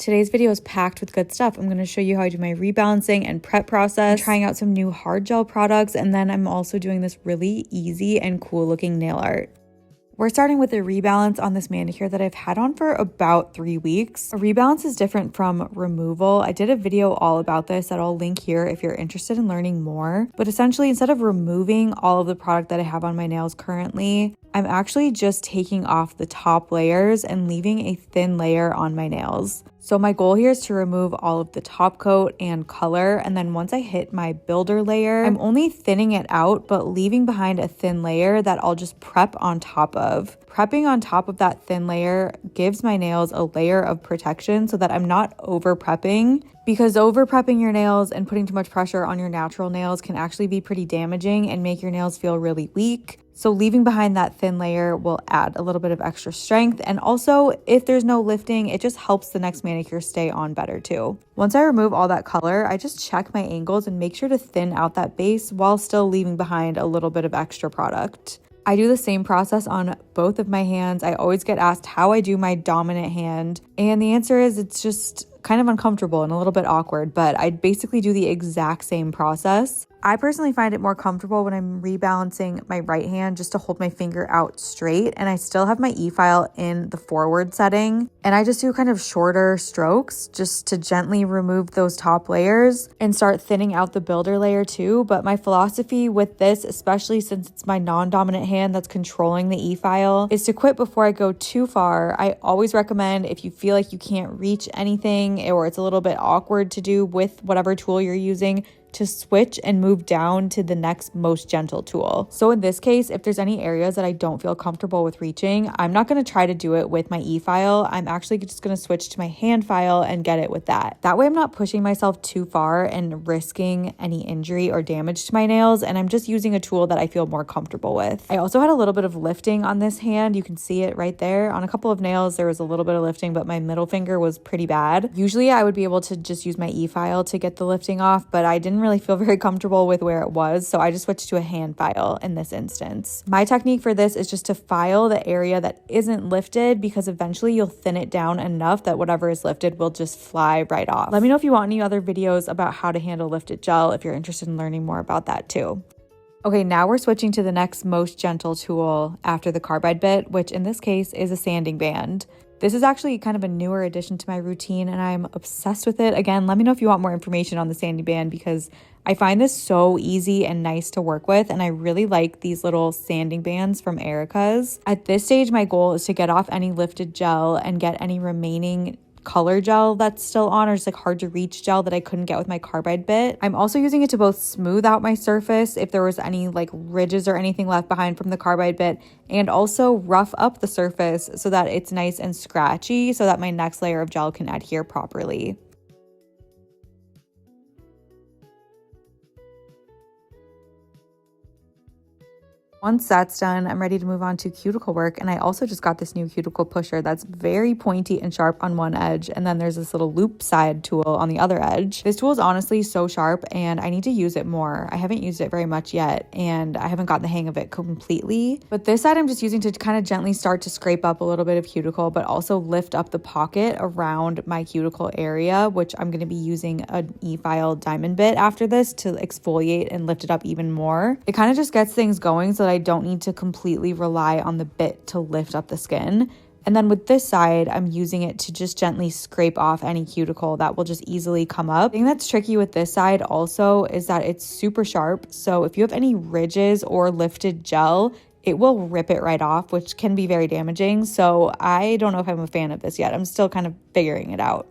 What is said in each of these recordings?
Today's video is packed with good stuff. I'm going to show you how I do my rebalancing and prep process. I'm trying out some new hard gel products, and then I'm also doing this really easy and cool looking nail art. We're starting with a rebalance on this manicure that I've had on for about 3 weeks. A rebalance is different from removal. I did a video all about this that I'll link here if you're interested in learning more. But essentially, instead of removing all of the product that I have on my nails currently, I'm actually just taking off the top layers and leaving a thin layer on my nails. So my goal here is to remove all of the top coat and color, and then once I hit my builder layer, I'm only thinning it out but leaving behind a thin layer that I'll just prep on top of. Prepping on top of that thin layer gives my nails a layer of protection so that I'm not over prepping, because over prepping your nails and putting too much pressure on your natural nails can actually be pretty damaging and make your nails feel really weak. So leaving behind that thin layer will add a little bit of extra strength, and also if there's no lifting, it just helps the next manicure stay on better too. Once I remove all that color, I just check my angles and make sure to thin out that base while still leaving behind a little bit of extra product. I do the same process on both of my hands. I always get asked how I do my dominant hand, and the answer is it's just kind of uncomfortable and a little bit awkward, but I basically do the exact same process. I personally find it more comfortable when I'm rebalancing my right hand just to hold my finger out straight, and I still have my E-file in the forward setting, and I just do kind of shorter strokes just to gently remove those top layers and start thinning out the builder layer too. But my philosophy with this, especially since it's my non-dominant hand that's controlling the E-file, is to quit before I go too far. I always recommend, if you feel like you can't reach anything or it's a little bit awkward to do with whatever tool you're using, to switch and move down to the next most gentle tool. So in this case, if there's any areas that I don't feel comfortable with reaching, I'm not going to try to do it with my E-file. I'm actually just going to switch to my hand file and get it with that. That way I'm not pushing myself too far and risking any injury or damage to my nails, and I'm just using a tool that I feel more comfortable with. I also had a little bit of lifting on this hand. You can see it right there. On a couple of nails, there was a little bit of lifting, but my middle finger was pretty bad. Usually I would be able to just use my E-file to get the lifting off, but I didn't really feel very comfortable with where it was, so I just switched to a hand file in this instance. My technique for this is just to file the area that isn't lifted, because eventually you'll thin it down enough that whatever is lifted will just fly right off. Let me know if you want any other videos about how to handle lifted gel if you're interested in learning more about that too. Okay, now we're switching to the next most gentle tool after the carbide bit, which in this case is a sanding band. This is actually kind of a newer addition to my routine, and I'm obsessed with it. Again, let me know if you want more information on the sanding band, because I find this so easy and nice to work with, and I really like these little sanding bands from Erica's. At this stage, my goal is to get off any lifted gel and get any remaining color gel that's still on, or just like hard to reach gel that I couldn't get with my carbide bit. I'm also using it to both smooth out my surface if there was any like ridges or anything left behind from the carbide bit, and also rough up the surface so that it's nice and scratchy so that my next layer of gel can adhere properly. Once that's done, I'm ready to move on to cuticle work, and I also just got this new cuticle pusher that's very pointy and sharp on one edge, and then there's this little loop side tool on the other edge. This tool is honestly so sharp, and I need to use it more. I haven't used it very much yet, and I haven't gotten the hang of it completely. But this side I'm just using to kind of gently start to scrape up a little bit of cuticle, but also lift up the pocket around my cuticle area, which I'm going to be using an E-file diamond bit after this to exfoliate and lift it up even more. It kind of just gets things going so that I don't need to completely rely on the bit to lift up the skin. And then with this side, I'm using it to just gently scrape off any cuticle that will just easily come up. The thing that's tricky with this side also is that it's super sharp. So if you have any ridges or lifted gel, it will rip it right off, which can be very damaging. So I don't know if I'm a fan of this yet. I'm still kind of figuring it out.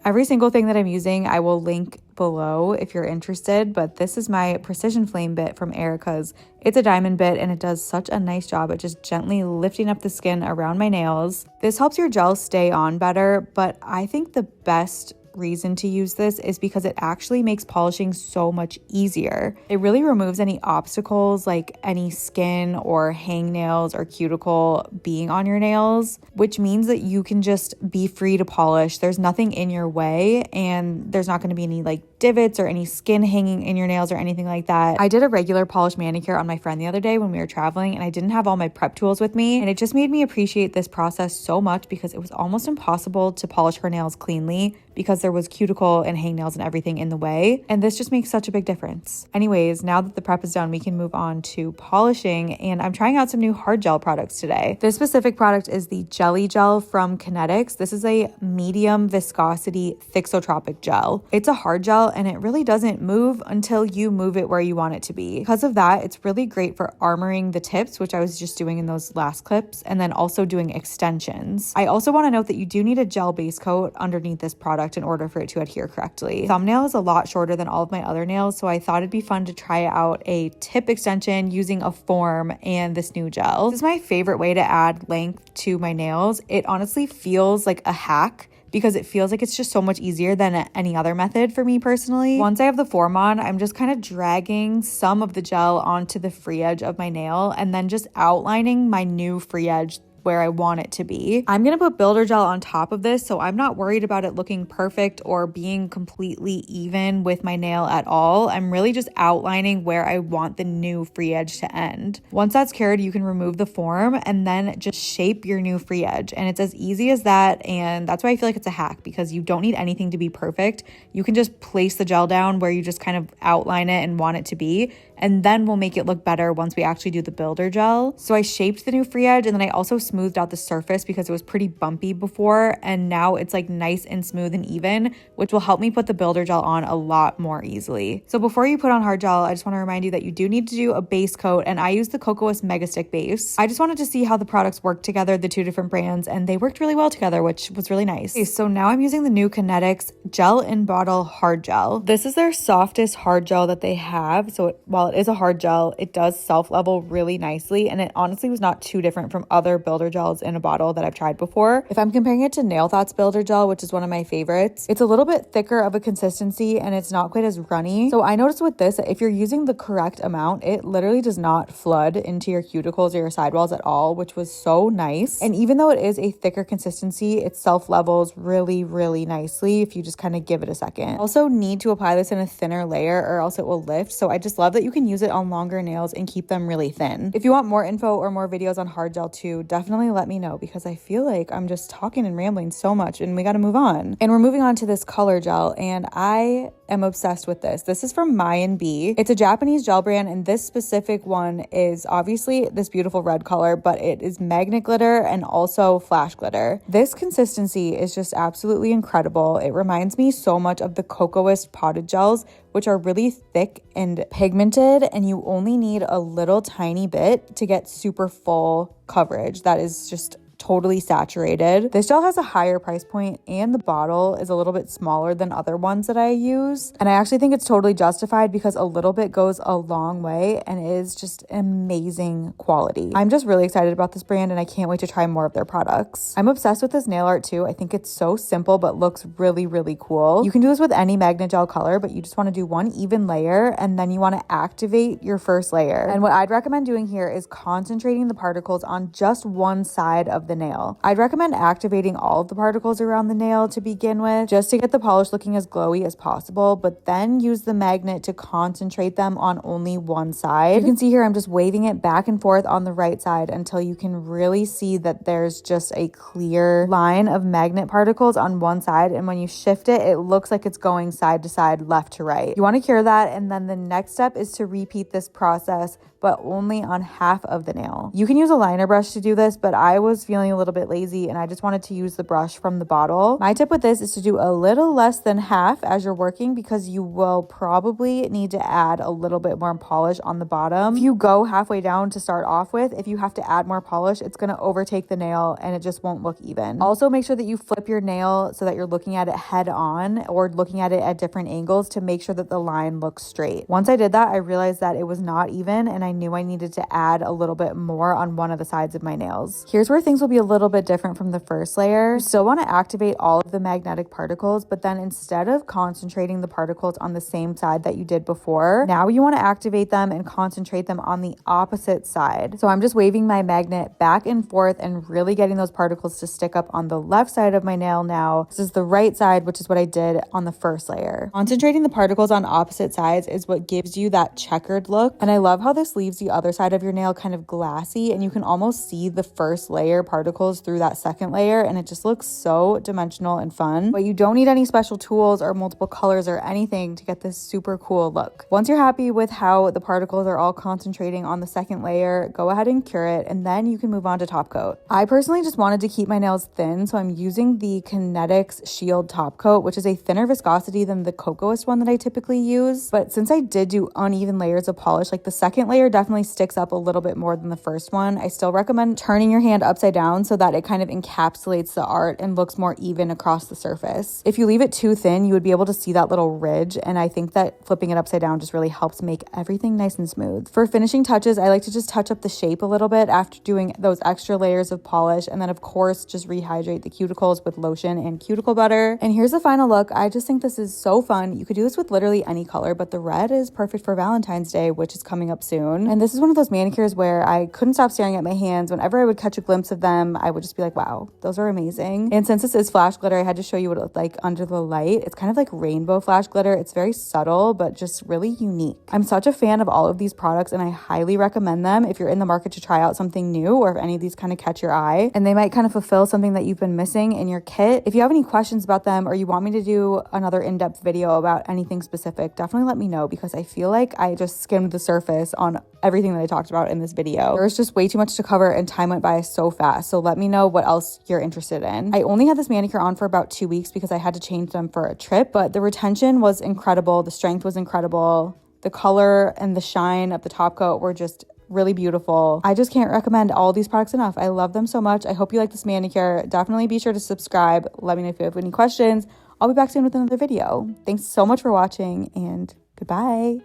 Every single thing that I'm using, I will link below if you're interested, but this is my precision flame bit from Erica's. It's a diamond bit, and it does such a nice job at just gently lifting up the skin around my nails. This helps your gel stay on better, but I think the best reason to use this is because it actually makes polishing so much easier. It really removes any obstacles like any skin or hangnails or cuticle being on your nails, which means that you can just be free to polish. There's nothing in your way, and there's not going to be any like divots or any skin hanging in your nails or anything like that. I did a regular polish manicure on my friend the other day when we were traveling, and I didn't have all my prep tools with me, and it just made me appreciate this process so much because it was almost impossible to polish her nails cleanly because there was cuticle and hangnails and everything in the way, and this just makes such a big difference. Anyways, now that the prep is done, we can move on to polishing, and I'm trying out some new hard gel products today. This specific product is the Jelly Gel from Kinetics. This is a medium viscosity thixotropic gel. It's a hard gel, and it really doesn't move until you move it where you want it to be. Because of that, it's really great for armoring the tips, which I was just doing in those last clips, and then also doing extensions. I also want to note that you do need a gel base coat underneath this product in order for it to adhere correctly. Thumbnail is a lot shorter than all of my other nails, so I thought it'd be fun to try out a tip extension using a form and this new gel. This is my favorite way to add length to my nails. It honestly feels like a hack because it feels like it's just so much easier than any other method for me personally. Once I have the form on, I'm just kind of dragging some of the gel onto the free edge of my nail and then just outlining my new free edge where I want it to be. I'm going to put builder gel on top of this, so I'm not worried about it looking perfect or being completely even with my nail at all. I'm really just outlining where I want the new free edge to end. Once that's cured, you can remove the form and then just shape your new free edge. And it's as easy as that, and that's why I feel like it's a hack, because you don't need anything to be perfect. You can just place the gel down where you just kind of outline it and want it to be, and then we'll make it look better once we actually do the builder gel. So I shaped the new free edge, and then I also smoothed out the surface because it was pretty bumpy before, and now it's like nice and smooth and even, which will help me put the builder gel on a lot more easily. So before you put on hard gel, I just want to remind you that you do need to do a base coat, and I use the Cocoa's Mega Stick base. I just wanted to see how the products work together, the two different brands, and they worked really well together, which was really nice. Okay, so now I'm using the new Kinetics Gel in Bottle Hard Gel. This is their softest hard gel that they have, so while it is a hard gel, it does self-level really nicely, and it honestly was not too different from other builder gels in a bottle that I've tried before. If I'm comparing it to Nail Thoughts builder gel, which is one of my favorites, it's a little bit thicker of a consistency and it's not quite as runny. So I noticed with this that if you're using the correct amount, it literally does not flood into your cuticles or your sidewalls at all, which was so nice. And even though it is a thicker consistency, it self-levels really, really nicely if you just kind of give it a second. Also need to apply this in a thinner layer or else it will lift. So I just love that you can use it on longer nails and keep them really thin. If you want more info or more videos on hard gel too, definitely let me know, because I feel like I'm just talking and rambling so much and we got to move on. And we're moving on to this color gel, and I am obsessed with this. This is from B. It's a Japanese gel brand, and this specific one is obviously this beautiful red color, but it is magnet glitter and also flash glitter. This consistency is just absolutely incredible. It reminds me so much of the Cocoaist potted gels, which are really thick and pigmented, and you only need a little tiny bit to get super full coverage. That is just totally saturated. This gel has a higher price point, and the bottle is a little bit smaller than other ones that I use. And I actually think it's totally justified because a little bit goes a long way and is just amazing quality. I'm just really excited about this brand, and I can't wait to try more of their products. I'm obsessed with this nail art too. I think it's so simple but looks really, really cool. You can do this with any magnet gel color, but you just want to do one even layer, and then you want to activate your first layer. And what I'd recommend doing here is concentrating the particles on just one side of the nail. I'd recommend activating all of the particles around the nail to begin with, just to get the polish looking as glowy as possible, but then use the magnet to concentrate them on only one side. You can see here I'm just waving it back and forth on the right side until you can really see that there's just a clear line of magnet particles on one side, and when you shift it, it looks like it's going side to side, left to right. You want to cure that, and then the next step is to repeat this process, but only on half of the nail. You can use a liner brush to do this, but I was feeling a little bit lazy and I just wanted to use the brush from the bottle. My tip with this is to do a little less than half as you're working, because you will probably need to add a little bit more polish on the bottom. If you go halfway down to start off with, if you have to add more polish, it's going to overtake the nail and it just won't look even. Also, make sure that you flip your nail so that you're looking at it head on or looking at it at different angles to make sure that the line looks straight. Once I did that, I realized that it was not even, and I knew I needed to add a little bit more on one of the sides of my nails. Here's where things will will be a little bit different from the first layer. You still want to activate all of the magnetic particles, but then instead of concentrating the particles on the same side that you did before, now you want to activate them and concentrate them on the opposite side. So I'm just waving my magnet back and forth and really getting those particles to stick up on the left side of my nail now. This is the right side, which is what I did on the first layer. Concentrating the particles on opposite sides is what gives you that checkered look. And I love how this leaves the other side of your nail kind of glassy, and you can almost see the first layer particles through that second layer, and it just looks so dimensional and fun. But you don't need any special tools or multiple colors or anything to get this super cool look. Once you're happy with how the particles are all concentrating on the second layer, go ahead and cure it, and then you can move on to top coat. I personally just wanted to keep my nails thin, so I'm using the Kinetics Shield top coat, which is a thinner viscosity than the cocoaist one that I typically use. But since I did do uneven layers of polish, like the second layer definitely sticks up a little bit more than the first one, I still recommend turning your hand upside down so that it kind of encapsulates the art and looks more even across the surface. If you leave it too thin, you would be able to see that little ridge, and I think that flipping it upside down just really helps make everything nice and smooth. For finishing touches, I like to just touch up the shape a little bit after doing those extra layers of polish, and then of course just rehydrate the cuticles with lotion and cuticle butter. And here's the final look. I just think this is so fun. You could do this with literally any color, but the red is perfect for Valentine's Day, which is coming up soon. And this is one of those manicures where I couldn't stop staring at my hands. Whenever I would catch a glimpse of them, I would just be like, wow, those are amazing. And since this is flash glitter, I had to show you what it looked like under the light. It's kind of like rainbow flash glitter. It's very subtle, but just really unique. I'm such a fan of all of these products, and I highly recommend them if you're in the market to try out something new, or if any of these kind of catch your eye and they might kind of fulfill something that you've been missing in your kit. If you have any questions about them, or you want me to do another in-depth video about anything specific, definitely let me know, because I feel like I just skimmed the surface on everything that I talked about in this video. There was just way too much to cover and time went by so fast. So let me know what else you're interested in. I only had this manicure on for about 2 weeks because I had to change them for a trip, but the retention was incredible. The strength was incredible. The color and the shine of the top coat were just really beautiful. I just can't recommend all these products enough. I love them so much. I hope you like this manicure. Definitely be sure to subscribe. Let me know if you have any questions. I'll be back soon with another video. Thanks so much for watching, and goodbye.